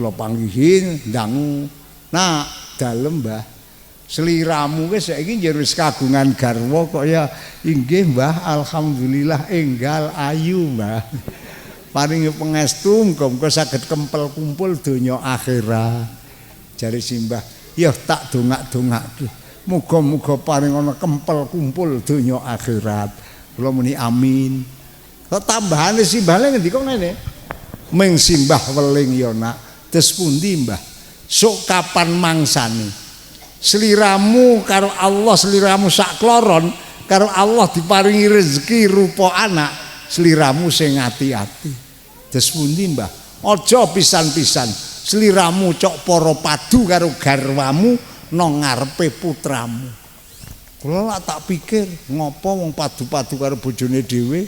kula panggihi dangu. Nah, dalem Mbah. Sliramu wis saiki njer wis kagungan garwa kok ya inggih Mbah alhamdulillah enggal ayu Mbah. Paringi pangestu muga-muga saged kempel kumpul donya akhirat. Jare simbah, ya tak dongak-dongake. Muga-muga paring ana kempel kumpul donya akhirat. Kula muni amin. Kok tambahane simbahane ngendika ngene. Ming simbah weling ya nak. Des pundi Mbah? Sok kapan mangsane? Sliramu karo Allah, sliramu sak kloron karo Allah diparingi rezeki rupa anak, sliramu sing ati-ati. Des pundi Mbah? Aja pisan-pisan sliramu cok para padu karo garwamu nang ngarepe putramu. Kula lak tak pikir ngopo wong padu-padu karo bojone dhewe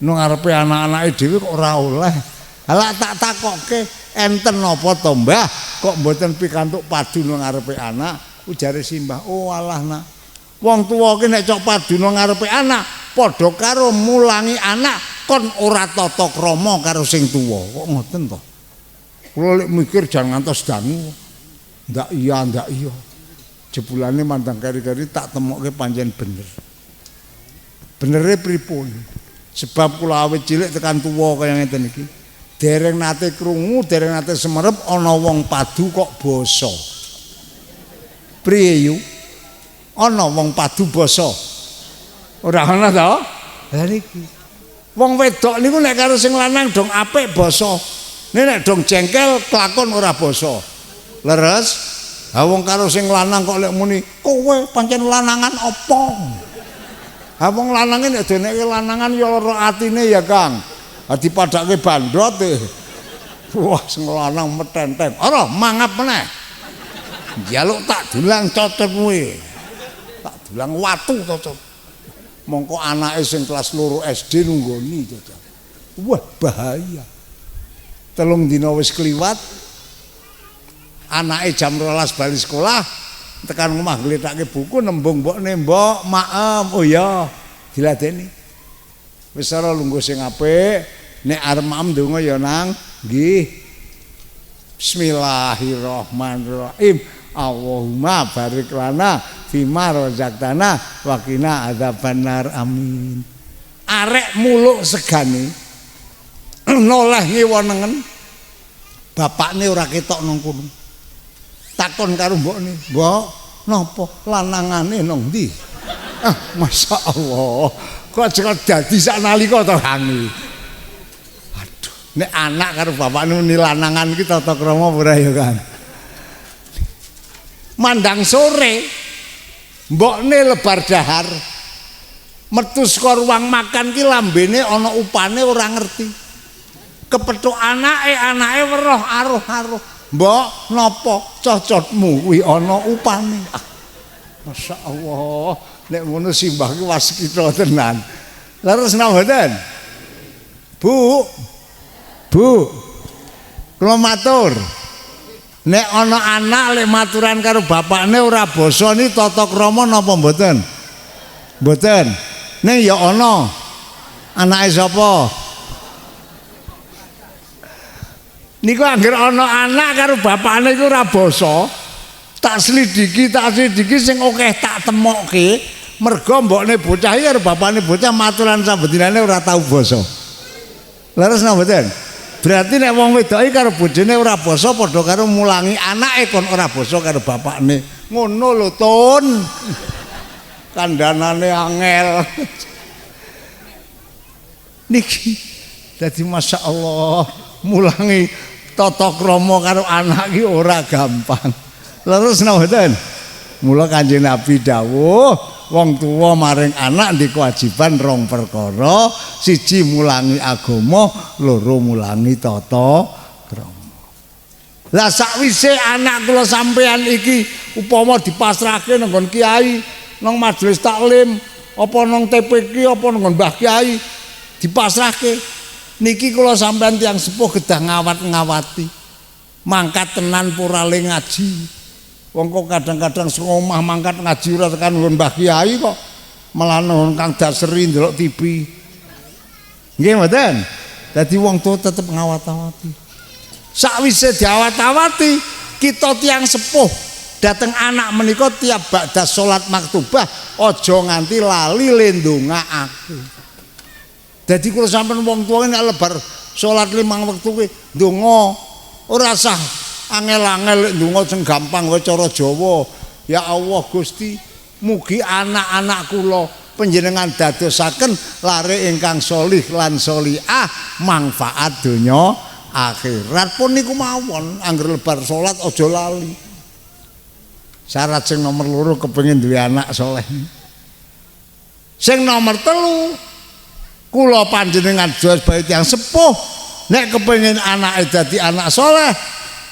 nang ngarepe anak-anake dhewe kok ora oleh. Lah tak takokke enten napa to Mbah kok mboten pikantuk padu nang ngarepe anak? Ujare simbah, oh alah nak. Wong tuwa ki nek cok padu nang ngarepe anak padha karo mulangi anak kon ora tata krama karo sing tuwa. Kok ngoten to? Kula lek mikir jan ngantos dangu. Ndak iya. Jebulane mandang kari-kari tak temokke pancen bener. Benere pripun? Sebab kula awit cilik tekan tuwa kaya ngeten iki. Dereng nate krungu, dereng nate semerep ana wong padu kok basa. Priye yu? Ana wong padu basa. Ora ana to? Lah niki. Wong wedok niku nek karo sing lanang dong apik basa. Nek dong jengkel kelakon ora basa. Leres? Ha wong karo sing lanang kok lek muni, "Kowe pancen lanangan apa?" Ha wong lanange nek deneke lanangan ya lara atine ya, Kang. Adi padake bandrot e. Wah, sing lanang metenteng. Ora mangap meneh. Njaluk tak dulang cocot kuwi. Tak dulang watu cocot. Mongko anake sing kelas 2 SD nunggoni cocot. Wah, bahaya. 3 dina wis kliwat. Anake jam 12 bali sekolah, tekan omah gletake buku nembung mbokne, "Mbok, maem." Oh ya, diladeni. Wis ora lungguh sing apik, nek arep maem donga ya nang nggih. Bismillahirrahmanirrahim. Allahumma barik lana fima razaqtana wa qina adzabannar. Amin. Arek muluk segane noleh ngiwonengen. Bapakne ora ketok nang kono. Takon karo mbokne, "Mbok, napa lanangane nang ndi?" Ah, masyaallah. Kok jek dadi sak nalika to hangi. Aduh, nek anak karo bapakne muni lanangan iki tata krama ora ya, Kang? Mandang sore mbokne lebar dahar. Metu saka ruang makan ki lambene ana upane ora ngerti. Kepethuk anake weruh aruh-aruh. "Mbok, napa cocotmu kuwi ana upane?" Ah, masyaallah, nek ngono simbah ki waskita tenan. Leres napa mboten? Bu. Kula matur. Nek ana anak lek maturan karo bapakne ora basa ni tata krama napa mboten? Mboten. Ning ya ana. Anake sapa? Niku anggere ana anak karo bapakne iku ora basa, tak slidiki sing akeh tak temokke, mergo mbokne bocah iki karo bapakne bocah maturan sabedinane ora tau basa. Leres napa mboten? Berarti nek wong wedok iki karo bojone ora basa padha karo mulangi anake kon ora basa karo bapakne. Ngono lho, Tun. Kandhanane angel. Niki dadi masyaallah mulangi tata krama karo anak ki ora gampang. Leres napa mboten? Mula Kanjeng Nabi dawuh, wong tuwa maring anak ndek kewajiban 2 perkara, 1 mulangi agama, 2 mulangi tata krama. Lah sakwise anak kula sampean iki upama dipasrahke nang nggon kiai, nang majelis taklim, apa nang TPQ, apa nang Mbah Kiai, dipasrahke. Niki kula sampean tiyang sepuh kedah ngawat-ngawati. Mangkat tenan purale ngaji. Wong kok kadang-kadang sing omah mangkat ngaji ora tekan nggon Mbah Kiai kok malah nang Kang Dasri ndelok TV. Nggih mboten? Dadi wong tuwa tetep ngawat-awati. Sakwise diawat-awati kita tiang sepuh dateng anak menika tiap ba'da salat maktubah aja nganti lali le ndongaaken. Dadi kula sampeyan wong tuwa nek lebar salat 5 wektu kuwi ndonga ora usah angel-angel ndonga sing gampang wae cara Jawa. Ya Allah Gusti, mugi anak-anak kula panjenengan dadosaken lare ingkang sholih lan sholihah manfaat donya akhirat pun niku mawon angger lebar salat aja lali. Syarat sing nomor 2 kepengin duwe anak soleh. Sing nomor 3 kula panjenengan sebagai tiyang sepuh nek kepengin anake dadi anak soleh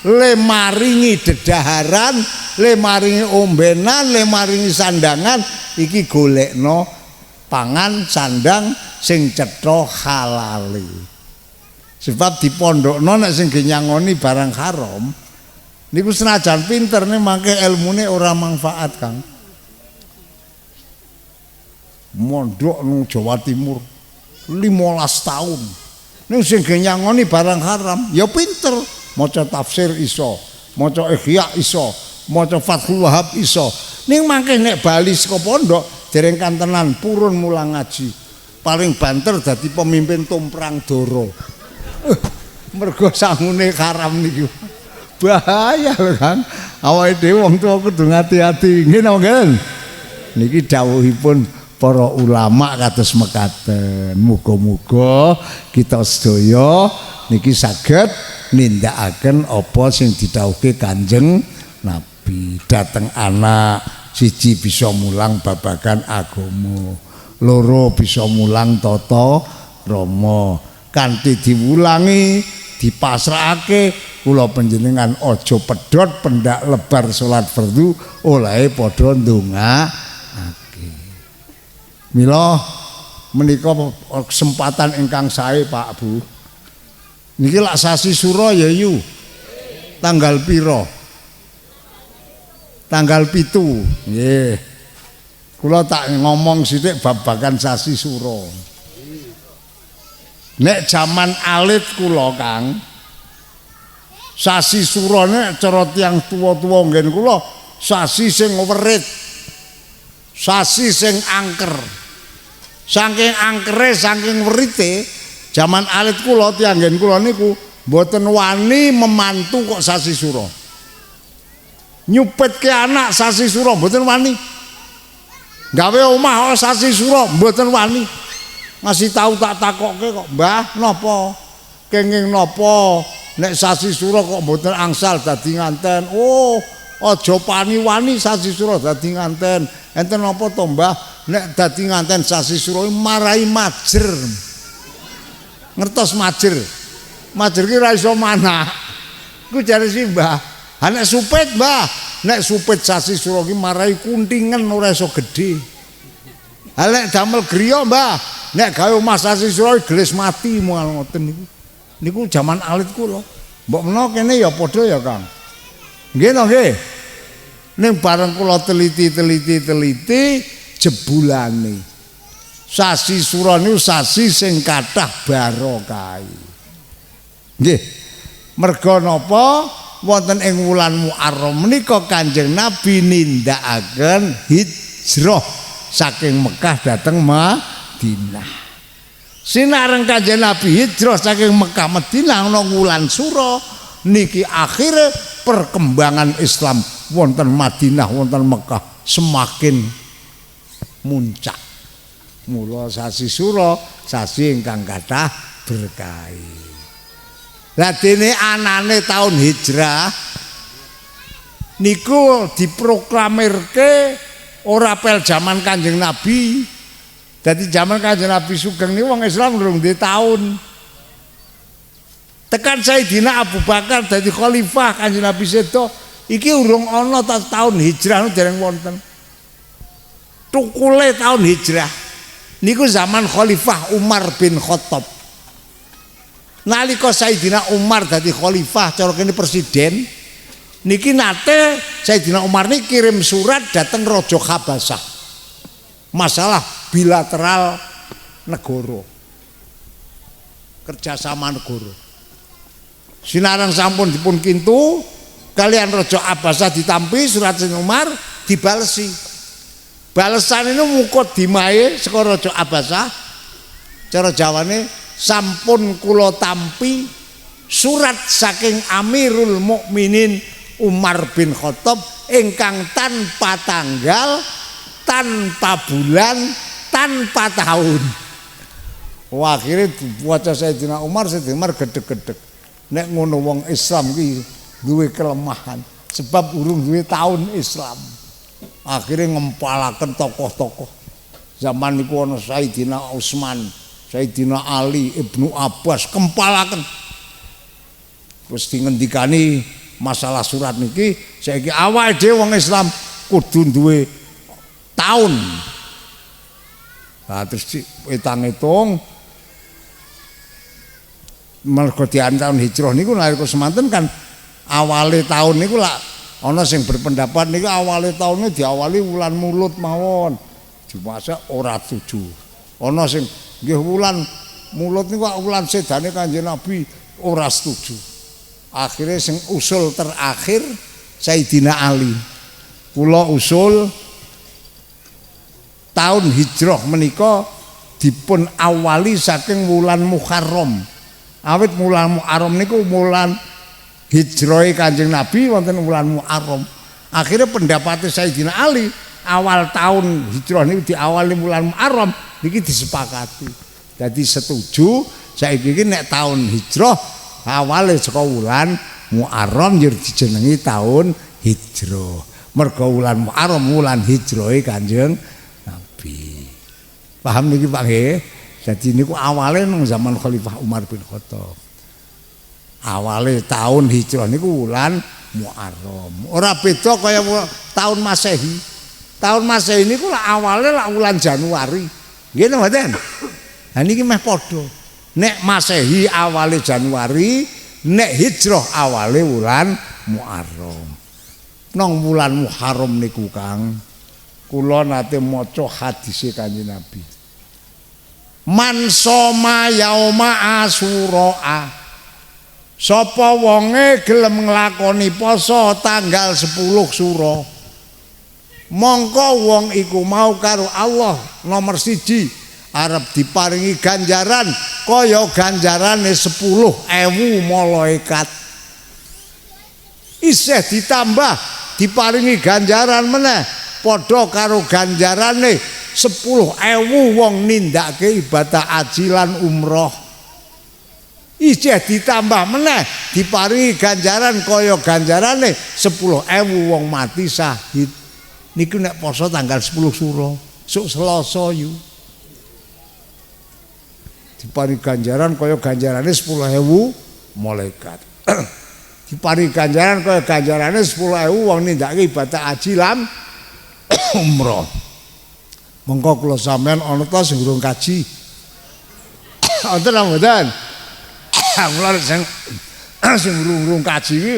le maringi dedaharan, le maringi ombenan, le maringi sandangan iki golekno pangan sandang sing cetha halali. Sebab dipondokno nek sing nyangoni barang haram niku senajan pinter nih mangke ilmune ora manfaat Kang. Mondok nang Jawa Timur 15 tahun. Ning sing nyangoni barang haram ya pinter, maca tafsir iso, maca Ihya iso, maca Fathul Wahab iso. Ning mangke nek bali saka pondok dereng kantenan purun mulang ngaji. Paling banter dadi pemimpin tumprang doro. Mergo sangune haram niku. Bahaya lho Kang. Awake dhewe wong tuwa kudu ngati-ati. Nggih napa mboten? Niki dawuhipun para ulama kados mekaten. Muga-muga kita sedaya niki saged nindakaken apa sing didhawuhke Kanjeng Nabi. Dateng anak siji bisa mulang babagan agama, loro bisa mulang tata krama. Kanthi diwulangi dipasrahake kula panjenengan aja pedhot pendak lebar salat fardu olehe padha ndongaake. Mila menika kesempatan ingkang sae Pak Bu. Niki lak sasi sura ya yu. Tanggal pira? Tanggal 7. Nggih. Kula tak ngomong sithik babagan sasi sura. Nek jaman alit kula Kang, sasi surane cara tiyang tuwa-tuwa nggen kula sasi sing werit, sasi sing angker. Saking angkere, saking werite, jaman alit kula tiyang nggen kula niku mboten wani memantu kok sasi sura. Nyupetke anak sasi sura mboten wani. Gawe omah kok sasi sura mboten wani. Masih tahu tak takoke kok, Mbah napa? Kenging napa nek sasi sura kok mboten angsal dadi nganten. Oh, aja pani-wani sasi sura dadi nganten. Enten napa to, Mbah? Nek dadi nganten sasi sura marai majer. Ngertos majer? Majer ki ora iso manah. Ku jare si Mbah. Ha nek supit, Mbah, nek supit sasi sura ki marai kuntingen ora iso gedhe. Ha nek damel griya, Mbah, nek gawe omah sasi sura gelis mati mual ngoten niku. Niku jaman alit kula. Mbok menawa kene ya padha ya, Kang. Nggih to nggih. Ning bareng kula teliti jebulane. Sasi sura niku sasi sing kathah barokah. Nggih. Merga napa? Wonten ing wulan Muharram menika Kanjeng Nabi nindakaken hijrah saking Mekah dhateng Madinah. Sinareng Kanjeng Nabi hijrah saking Mekah Madinah ana wulan Sura niki akhire perkembangan Islam wonten Madinah wonten Mekah semakin muncak. Mula sasi Sura sasi ingkang kathah berkah. Lah dene anane taun hijrah niku diproklamirke ora pel zaman Kanjeng Nabi. Dadi zaman Kanjeng Nabi Sugeng niku wong Islam durung duwe taun. Tekan Sayyidina Abu Bakar dadi khalifah Kanjeng Nabi sedo iki urung ana taun hijrah dereng wonten. Tukule taun hijrah niku zaman Khalifah Umar bin Khattab. Nalika Sayyidina Umar dadi khalifah cara kene presiden niki nate Sayyidina Umar niki kirim surat dateng Raja Habasah. Masalah bilateral negara. Kerjasama negara. Sinareng sampun dipun kintu kalian Raja Abbasah ditampi surat Sayyidina Umar dibalesi. Balesan ini mukot dimae saka Raja Abbasah. Cara Jawane sampun kula tampi surat saking Amirul Mukminin Umar bin Khattab ingkang tanpa tanggal, tanpa bulan, tanpa tahun. Wah, akhirnya waca Sayyidina Umar gedeg-gedeg. Nek ngono wong Islam ki duwe kelemahan sebab urung duwe tahun Islam. Akhirnya ngempalaken tokoh-tokoh. Zaman niku ana Sayyidina Utsman, Sayyidina Ali, Ibnu Abbas kempalaken. Terus dingendikani masalah surat niki saiki awake dhewe wong Islam kudu duwe tahun. Nah terus hitung mergo dian tahun hijrah niku nalika semanten kan awale tahun niku lak ana sing berpendapat niku awale taune diawali wulan Mulut mawon. Dimasa ora setuju. Ana sing nggih wulan Mulut niku wulan sedane Kanjeng Nabi ora setuju. Akhirnya sing usul terakhir Sayyidina Ali. Kula usul tahun hijrah menika dipun awali saking wulan Muharram. Awit wulan Muharram niku wulan hijrahe Kanjeng Nabi wonten wulan Muharram. Akhirnya pendapatnya Sayyidina Ali awal tahun hijrah niku diawali wulan Muharram niki disepakati. Jadi setuju saiki iki nek tahun hijrah awale saka wulan Muharram njur dijenengi tahun hijrah. Mergo wulan Muharram wulan hijrahe Kanjeng Nabi. Paham niki Pak nggih? Jadi niku awale nang zaman Khalifah Umar bin Khattab. Awale tahun hijrah niku wulan Muharram. Ora beda kaya tahun Masehi. Tahun Masehi niku lak awale lak wulan Januari. Nggih mboten? Lah niki meh padha. Nek Masehi awale Januari, nek hijrah awale wulan Muharram. Nang wulan Muharram niku Kang, kula nate maca hadise Kanjeng Nabi. Man soma yauma Asyura. Sapa wonge gelem nglakoni poso tanggal 10 Sura. Mongko wong iku mau karo Allah nomor 1 arep diparingi ganjaran kaya ganjarane 10.000 malaikat. Isih ditambah diparingi ganjaran meneh padha karo ganjarane 10.000 wong nindakake ibadah haji lan umroh. Isih ditambah meneh diparingi ganjaran kaya ganjarane 10.000 wong mati syahid. Niku nek poso tanggal 10 Sura, sok Selasa yu. Diparingi ganjaran kaya ganjarane 10.000 malaikat. Diparingi ganjaran kaya ganjarane 10.000 wong nindakake ibadah haji lan umroh. Monggo kula sampean ana ta sing urung kaji. Wonten apa mboten? Kula sing urung kaji iki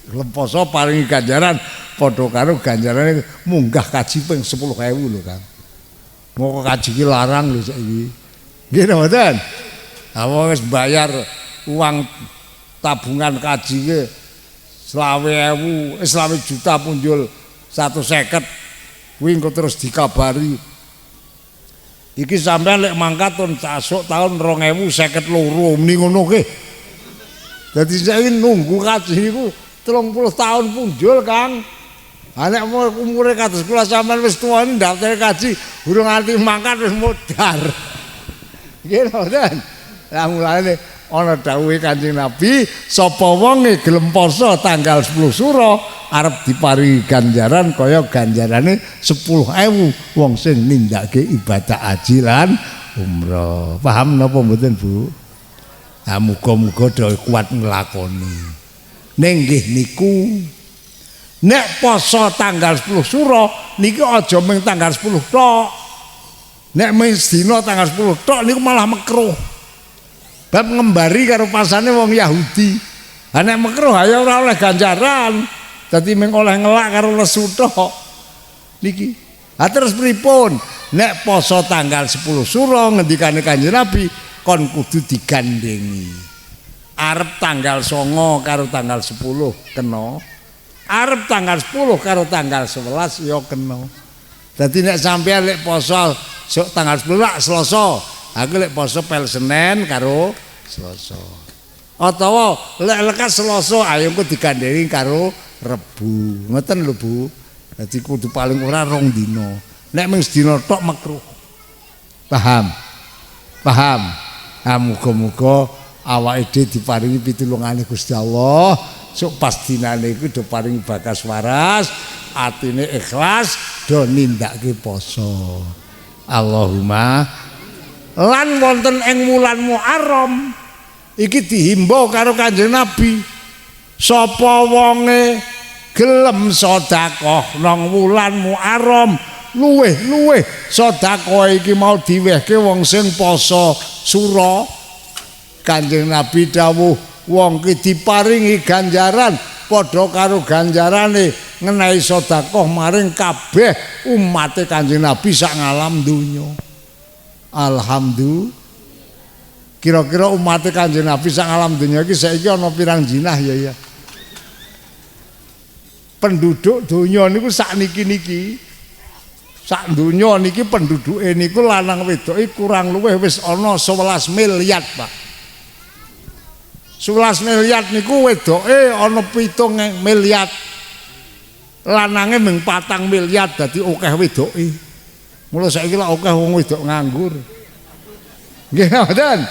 leposo paringi ganjaran padha karo ganjarane munggah kaji ping 10.000 lho Kang. Moko kaji iki larang lho saiki. Nggih mboten? Awak wis bayar uang tabungan kaji iki 20.000, 20 juta punjul 150. Kuwi engko terus dikabari. Iki sampean lek mangkat tasuk tahun 2052 meni ngono ke. Dadi saiki nunggu kaji niku 30 tahun punjul Kang. Anek umure kados kula sampean wis tuwa ndaftar kaji urung nganti mangkat wis modar. Nggih mboten. Lah mulane ana dawuhe Kanjeng Nabi, sapa wonge gelem poso tanggal 10 Sura arep diparingi ganjaran kaya ganjarane 10.000 wong sing nindakake ibadah haji lan umroh. Paham napa mboten, Bu? Nah, muga-muga dhewe kuat nglakoni. Ning nggih niku nek poso tanggal 10 Sura niki aja mung tanggal 10 tok. Nek mung dina tanggal 10 tok niku malah makruh. Bab ngembari karo pasane wong Yahudi. Ha nek makruh ya ora oleh ganjaran. Dadi mung oleh ngelak karo lesu tok. Niki. Ha terus pripun? Nek poso tanggal 10 Sura ngendikane Kanjeng Nabi kon kudu digandengi. Arep tanggal 9 karo tanggal 10 kena. Arep tanggal 10 karo tanggal 11 ya kena. Dadi nek sampeyan lek poso tanggal 10 lak Selasa, aku lek poso pel Senin karo Selasa. Atawa lek lekas Selasa ayo engko digandhengi karo Rebu. Ngoten lho Bu. Dadi kudu paling ora 2 dina. Nek mung sedina tok makruh. Paham? Paham? Ah muga-muga awake dhewe diparingi pitulungane Gusti Allah sok pas dinane iku do paring bakas waras, atine ikhlas do nindakake poso. Allahumma lan wonten ing wulan Muharram iki dihimbau karo Kanjeng Nabi. Sapa wonge gelem sedekah nang wulan Muharram luweh sedekah iki mau diwehke wong sing poso sura. Kanjeng Nabi dawuh wong ki diparingi ganjaran padha karo ganjarane ngenahi sedekah maring kabeh umate Kanjeng Nabi sak ngalam donya. Alhamdulillah. Kira-kira umate Kanjeng Nabi sak ngalam donya iki saiki ana pirang jinah ya. Penduduk donya niku sakniki-niki. Sak donya niki penduduke niku lanang wedoke kurang luwih wis ana 11 miliar, Pak. 11 miliar niku wedoke ana 7 miliar. Lanange mung 4 miliar dadi akeh wedoke. Mula saiki lak akeh wong wedok nganggur. Nggih ngoten.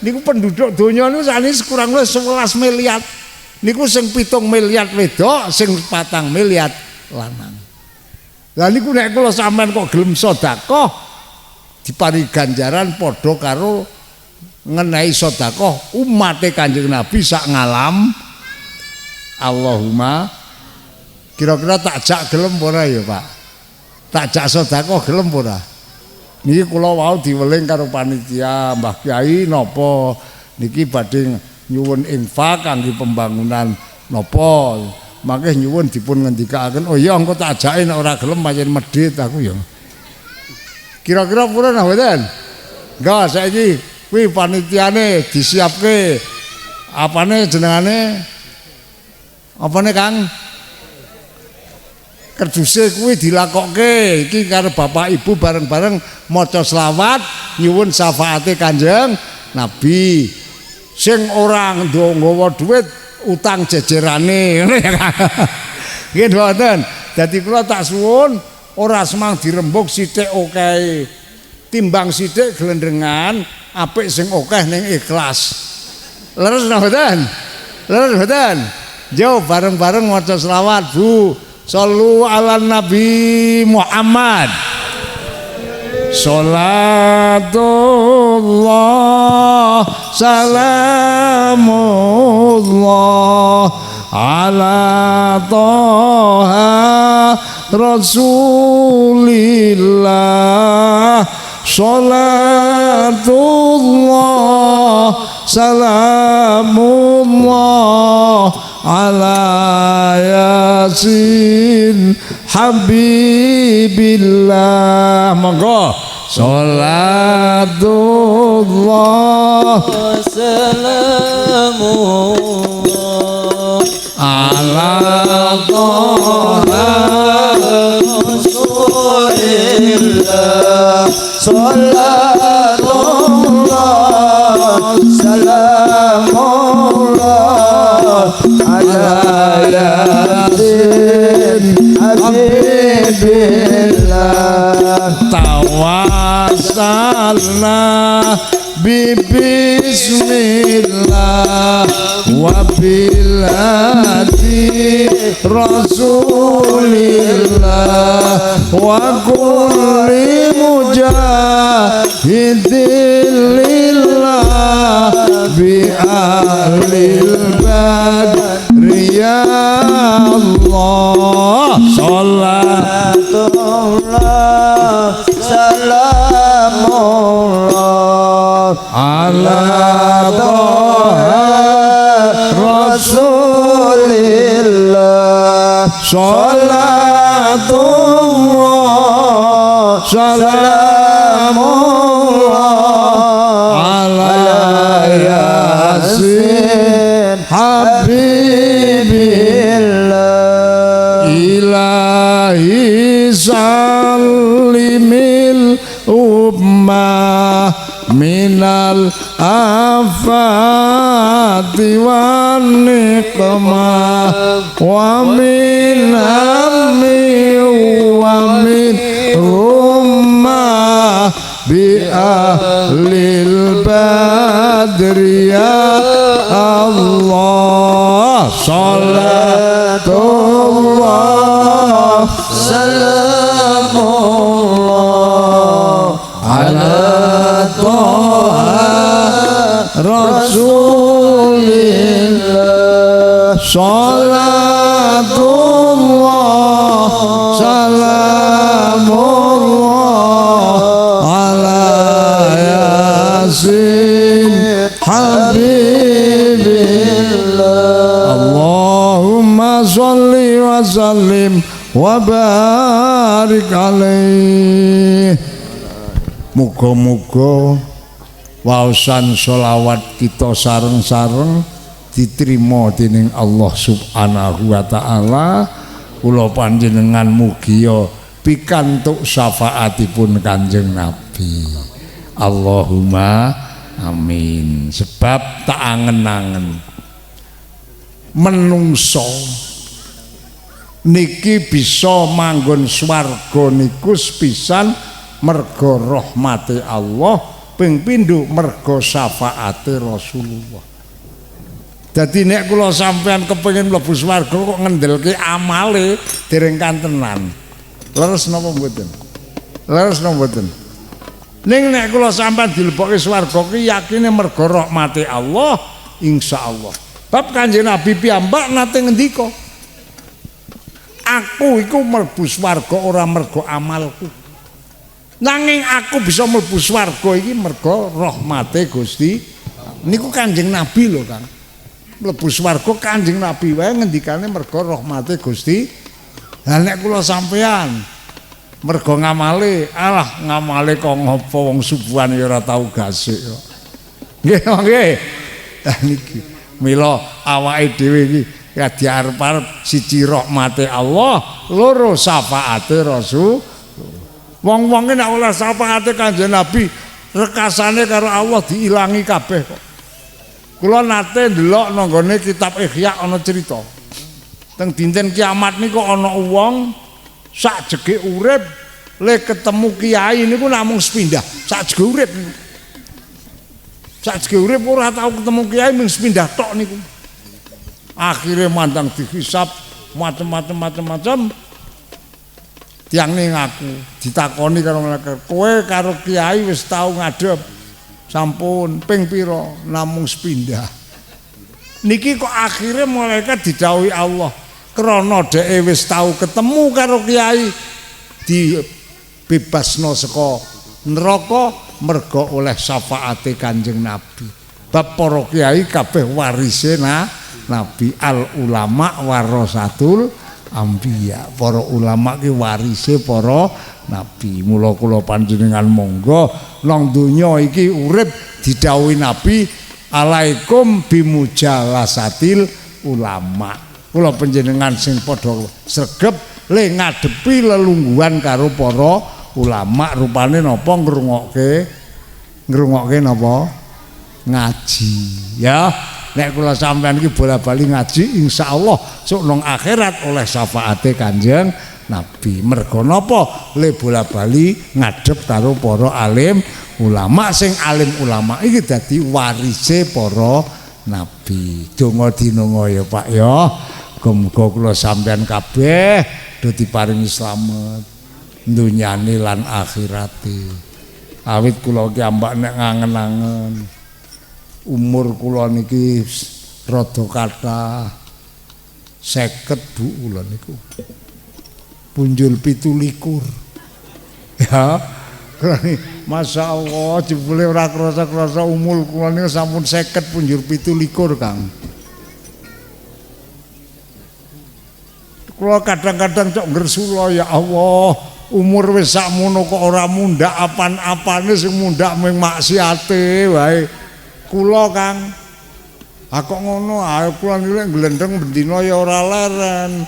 Niku penduduk donya niku sakniki kurang luwih 11 miliar. Niku sing 7 miliar wedok, sing 4 miliar lanang. Lah niku nek kula sampean kok gelem sedekah diparingi ganjaran padha karo ngenahi sedekah umate Kanjeng Nabi sak ngalam. Allahumma kira-kira tak jak gelem ora ya Pak? Tak jak sedekah gelem ora? Niki kula wau diweling karo panitia Mbah Kyai napa niki badhe nyuwun infak kangge pembangunan napa. Makanya nyuwun dipun ngendikaken, oh iya engko tak ajake nek ora gelem pancen medhit aku ya. Kira-kira purun nah mboten? Enggak, saiki kuwi panitiane disiapke apane jenengane? Apane Kang? Kerduse kuwi dilakokke iki karo Bapak Ibu bareng-bareng maca selawat nyuwun syafaate Kanjeng Nabi. Sing ora nggawa dhuwit utang jejerane ngono ya Kang. Nggih mboten. Dadi kula tak suwun ora semang dirembug sithik akeh. Timbang sithik glendrengan, apik sing akeh ning ikhlas. Leres mboten? Leres mboten? Yo bareng-bareng maca selawat, Bu. Shallu ala Nabi Muhammad. Salatullah salamullah ala Toha Rasulillah. Salatullah salamullah ala Yasin Habibillah. Monggo salatullah salamullah ala Toha Rasulillah. Salatullah salamullah ala Yasin Habibillah. Tawassalna bismillah wa bilati Rasulillah wa kulli mujahidin lillah bi ahlil badri ya Allah. Salatullah salamullah ala Toha Rasulillah. Salatullah salamullah ala Yasin afati wa niqmah wa min hammi wa min ummah bi ahlil badri ya Allah salatullah salamullah ala Toha Rasulillah salatullah salamullah ala Yasin Habibillah Allahumma sholli wa sallim wa barik alaih. Muga-muga waosan sholawat kita sareng-sareng diterima dening Allah Subhanahu wa taala. Kula panjenengan mugi pikantuk syafaatipun Kanjeng Nabi. Allahumma amin. Sebab tak angen-angen menungso niki bisa manggon swarga niku sepisan mergo rahmate Allah, ping pindho mergo syafaate Rasulullah. Dadi nek kula sampean kepengin mlebu swarga kok ngendelke amale dereng kantenan. Leres napa mboten? Leres napa mboten? Ning nek kula sampean dilebokke swarga ki yakine mergo rahmate Allah, insyaallah. Bab Kanjeng Nabi piyambak nate ngendika, aku iku mlebu swarga ora mergo amalku. Nanging aku bisa mlebu swarga iki mergo rahmate Gusti. Niku Kanjeng Nabi lho, Kang. Mlebu swarga Kanjeng Nabi wae ngendikane mergo rahmate Gusti. Lah nek kula sampean mergo ngamale, alah ngamale kok ngopo wong subuhan ya ora tau gasik kok. Nggih, nggih. Lah niki mila awake dhewe iki ya diarep-arep siji rahmate Allah, loro syafaate Rasul. Wong-wong nek oleh syafaate Kanjeng Nabi, rekasane karo Allah diilangi kabeh kok. Kula nate ndelok nang nggone kitab Ihya ana cerita. Teng dinten kiamat niku ana wong sak jege urip le ketemu kiai niku namung sepindah, sak jege urip niku. Sak jege urip ora tau ketemu kiai mung sepindah tok niku. Akhire mandang dihisab macam-macam tiang ning aku ditakoni karo malaikat, kowe karo kiai wis tau ngadep sampun ping pira? Namung sepindah. Niki kok akhirnya malaikat didhawuhi Allah krana dheke wis tau ketemu karo kiai dibebasno saka neraka mergo oleh syafaate Kanjeng Nabi. Bab para kiai kabeh warise Nabi, al ulama warasatul ambiya. Para ulama ki warise para nabi. Mula kula panjenengan monggo nang donya iki urip didhawuhi Nabi alaikum bimujalasatil ulama. Kula panjenengan sing padha sregep le ngadepi lelungguhan karo para ulama, rupane napa ngrungokke napa ngaji ya. Nek kula sampean iki bola-bali ngaji insyaallah sok nang akhirat oleh syafaate Kanjeng Nabi. Mergo napa? Le bola-bali ngadep karo para alim ulama, sing alim ulama iki dadi warise para nabi. Donga dinonga ya Pak ya. Muga kula sampean kabeh do diparingi slamet dunyane lan akhirate. Awit kula ki ambak nek ngangen-angen umur kula niki rada kathah 50 Bu kula niku. Punjul 17. Ya. Masya Allah jebule ora krasa-krasa umur kula niku sampun 50 punjul 17 Kang. Kula kadang-kadang cok ngresula ya Allah, umur wis sakmono kok ora mundak apan-apane sing mundak mung maksiate wae. Kula Kang, kok ngono ae kula nilai glendeng bendina ya ora leren.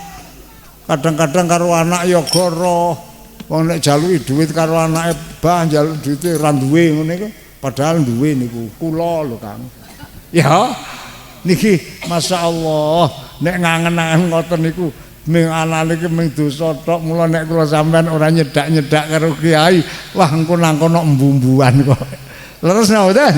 Kadang-kadang karo anak ya goro. Wong nek jaluki dhuwit karo anake bah njaluk dhuwite ra duwe ngene iku. padahal duwe niku kula lho Kang. Ya niki masyaallah nek ngangen-angen ngoten niku ming anane iki ming dosa tok mula nek kula sampean ora nyedak-nyedak karo kiai wah engko nang kono embumbuan kok. Leres mboten?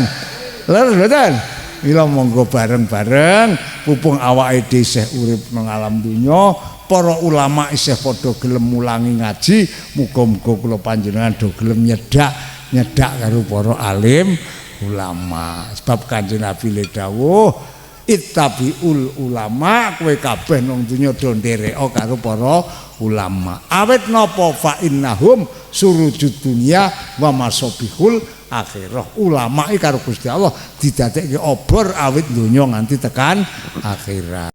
Leres mboten? Mila monggo bareng-bareng pupung awake dhewe isih urip nang alam donya, para ulama isih padha gelem mulangi ngaji, muga-muga kula panjenengan do gelem nyedak karo para alim ulama. Sebab Kanjeng Nabi le dawuh, ittabiul ulama, kowe kabeh nang donya do ndereka karo para ulama. Awit napa fa innahum surujud dunya wa masabihul akhirah. Ulama iki karo Gusti Allah didadekke obor awit donya nganti tekan akhirat.